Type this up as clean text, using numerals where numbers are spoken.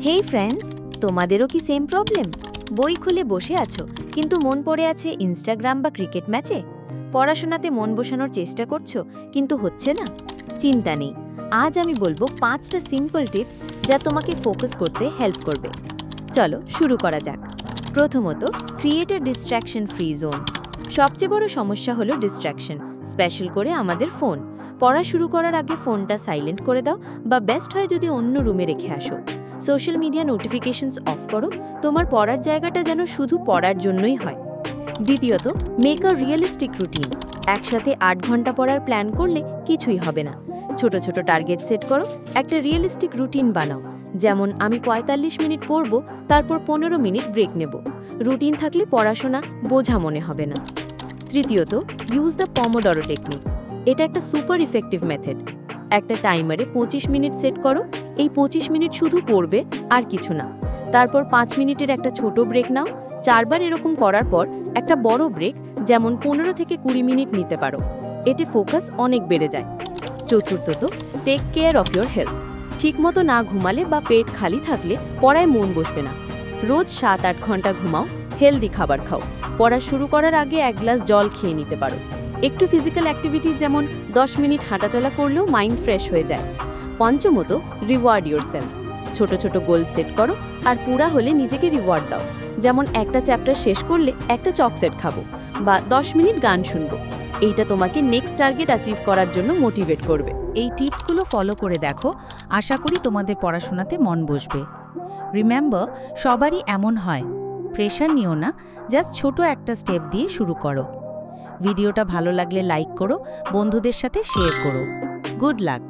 হেই friends, তোমাদেরও কি same problem? বই খুলে বসে আছো কিন্তু মন পড়ে আছে ইনস্টাগ্রাম বা ক্রিকেট ম্যাচে। পড়াশোনাতে মন বসানোর চেষ্টা করছো কিন্তু হচ্ছে না। চিন্তা নেই, আজ আমি বলবো 5টা সিম্পল টিপস যা তোমাকে ফোকাস করতে হেল্প করবে। চলো শুরু করা যাক। প্রথমত, create a distraction free zone. সবচেয়ে বড় সমস্যা হলো ডিস্ট্র্যাকশন, স্পেশাল করে আমাদের ফোন। পড়া শুরু করার আগে ফোনটা সাইলেন্ট করে দাও বা বেস্ট হয় যদি অন্য রুমে রেখে আসো। সোশ্যাল মিডিয়া নোটিফিকেশনস অফ করো, তোমার পড়ার জায়গাটা যেন শুধু পড়ার জন্যই হয়। দ্বিতীয়ত, মেক আ রিয়েলিস্টিক রুটিন। একসাথে 8 ঘন্টা পড়ার প্ল্যান করলে কিছুই হবে না। ছোট ছোট টার্গেট সেট করো, একটা রিয়েলিস্টিক রুটিন বানাও। যেমন আমি 45 মিনিট পড়ব, তারপর 15 মিনিট ব্রেক নেব। রুটিন থাকলে পড়াশোনা বোঝা মনে হবে না। তৃতীয়ত, ইউজ দ্য পমোডোরো টেকনিক। এটা একটা সুপার ইফেক্টিভ মেথড। একটা টাইমারে 25 মিনিট সেট করো। এই 25 মিনিট শুধু পড়বে আর কিছু না। তারপর 5 মিনিটের একটা ছোট ব্রেক নাও। 4বার এরকম করার পর একটা বড় ব্রেক, যেমন 15 থেকে 20 মিনিট নিতে পারো। এতে ফোকাস অনেক বেড়ে যায়। চতুর্থত, take care of your health. ঠিকমতো না ঘুমালে বা পেট খালি থাকলে পড়ায় মন বসবে না। রোজ 7-8 ঘন্টা ঘুমাও, হেলদি খাবার খাও। পড়া শুরু করার আগে 1 গ্লাস জল খেয়ে নিতে পারো। একটু ফিজিক্যাল অ্যাক্টিভিটি যেমন 10 মিনিট হাঁটাচলা করলেও মাইন্ড ফ্রেশ হয়ে যায়। পঞ্চমত, রিওয়ার্ড ইয়োরসেলফ। ছোট ছোট গোল সেট করো আর পুরা হলে নিজেকে রিওয়ার্ড দাও। যেমন একটা চ্যাপ্টার শেষ করলে একটা চকলেট খাবো বা 10 মিনিট গান শুনবো। এইটা তোমাকে নেক্সট টার্গেট অ্যাচিভ করার জন্য মোটিভেট করবে। এই টিপসগুলো ফলো করে দেখো, আশা করি তোমাদের পড়াশোনাতে মন বসবে। রিমেম্বার, সবারই এমন হয়। প্রেশার নিও না, জাস্ট ছোট একটা স্টেপ দিয়ে শুরু করো। ভিডিওটা ভালো লাগলে লাইক করো, বন্ধুদের সাথে শেয়ার করো। Good luck.